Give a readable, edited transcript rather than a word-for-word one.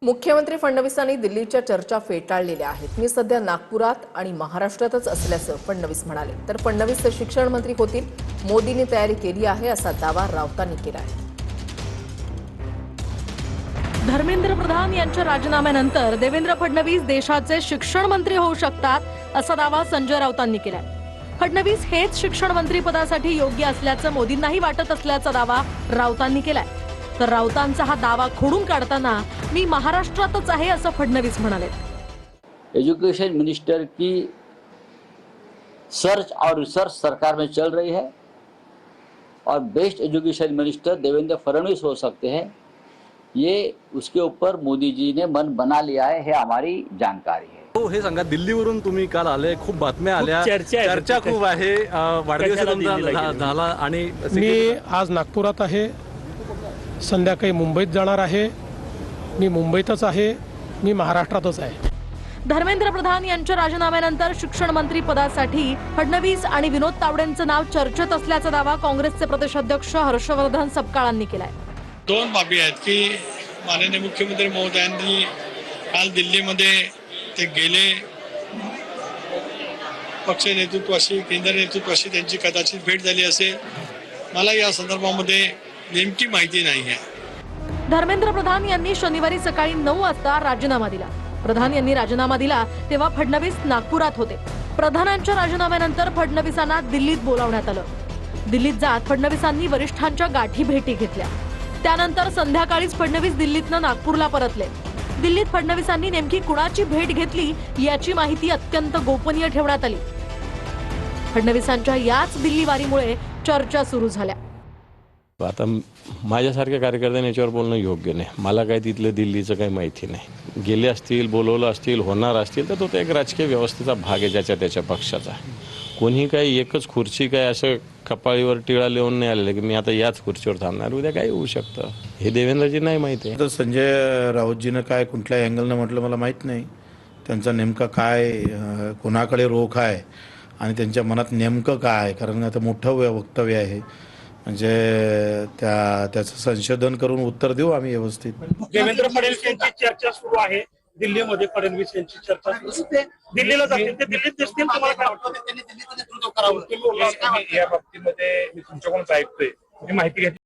मुख्यमंत्री फडणवीसांनी दिल्लीच्या चर्चा फेटाळलेल्या आहेत। मी सध्या नागपुरात आणि महाराष्ट्रातच असल्याचं फडणवीस म्हणाले। तर फडणवीस शिक्षण मंत्री होतील, मोदींनी तयारी केली आहे असा दावा राऊतांनी केला आहे। धर्मेंद्र प्रधान यांच्या राजीनाम्यानंतर देवेंद्र फडणवीस देशाचे शिक्षण मंत्री होऊ शकतात असा दावा संजय राऊतांनी केलाय। फडणवीस हेच शिक्षण मंत्री पदासाठी योग्य असल्याचं मोदींनाही वाटत असल्याचा दावा राऊतांनी केलाय। तर राऊतांचा हा दावा खोडून काढताना मी महाराष्ट्रातच आहे असं फडणवीस म्हणाले। एजुकेशन मिनिस्टर की सर्च और रिसर्च सरकार में चल रही है और best education minister Devendra Fadnavis हो सकते हैं, ये उसके ऊपर मोदी जी ने मन बना लिया है, हे हमारी जानकारी है। हो, हे सांगा, दिल्लीवरून तुम्ही काल आले, खूप बातम्या आल्या, चर्चा खूप आहे, वाढदिवस झाला आणि मी आज नागपुरात आहे, संध्याकाळी मुंबईत जाणार आहे। मी मुंबईतच आहे, मी महाराष्ट्रातच आहे। धर्मेंद्र प्रधान यांच्या राजीनाम्यानंतर शिक्षण मंत्री पदासाठी फडणवीस आणि विनोद तावडेंचं नाव चर्चेत असल्याचा दावा काँग्रेसचे प्रदेशाध्यक्ष हर्षवर्धन सपकाळांनी केलाय। दोन बाबी आहेत की माननीय मुख्यमंत्री महोदयांनी काल दिल्लीमध्ये ते गेले, पक्ष नेतृत्वाशी, केंद्र नेतृत्वाशी त्यांची कदाचित भेट झाली असेल, मला या संदर्भामध्ये नेमकी माहिती नाही आहे। धर्मेंद्र प्रधान यांनी शनिवारी सकाळी 9 वाजता राजीनामा दिला। प्रधान यांनी राजीनामा दिला तेव्हा फडणवीस नागपुरात होते। प्रधानांच्या राजीनाम्यानंतर फडणवीसांना दिल्लीत बोलावण्यात आलं। दिल्लीत जात फडणवीसांनी वरिष्ठांच्या गाठी भेटी घेतल्या। त्यानंतर संध्याकाळीच फडणवीस दिल्लीतनं नागपूरला परतले। दिल्लीत फडणवीसांनी नेमकी कुणाची भेट घेतली याची माहिती अत्यंत गोपनीय ठेवण्यात आली। फडणवीसांच्या याच दिल्ली वारीमुळे चर्चा सुरू झाल्या। आता माझ्यासारख्या कार्यकर्त्यांनी याच्यावर बोलणं योग्य नाही। मला काय तिथलं दिल्लीचं काही माहिती नाही। गेले असतील, बोलवलं असतील, होणार असतील तर तो एक राजकीय व्यवस्थेचा भाग आहे, ज्याच्या त्याच्या पक्षाचा। कोणी काही एकच खुर्ची काय असं कपाळीवर टिळा लिहून नाही आलेलं की मी आता याच खुर्चीवर थांबणार, उद्या काही होऊ शकतं, हे देवेंद्रजी नाही माहिती आहे। तर संजय राऊतजीनं काय कुठल्या अँगलनं म्हटलं मला माहीत नाही। त्यांचा नेमका काय कोणाकडे रोख आहे आणि त्यांच्या मनात नेमकं काय आहे, कारण आता मोठं वक्तव्य आहे, म्हणजे त्याचं संशोधन करून उत्तर देऊ आम्ही व्यवस्थित। देवेंद्र फडणवीस यांची चर्चा सुरू आहे दिल्लीमध्ये। फडणवीस यांची चर्चा दिल्लीला जातील, ते दिल्लीत दिसतील, तुम्हाला काय वाटतं? त्यांनी दिल्लीचं नेतृत्व करावं या बाबतीमध्ये मी तुमच्याकडून ऐकतोय, माहिती घेतली।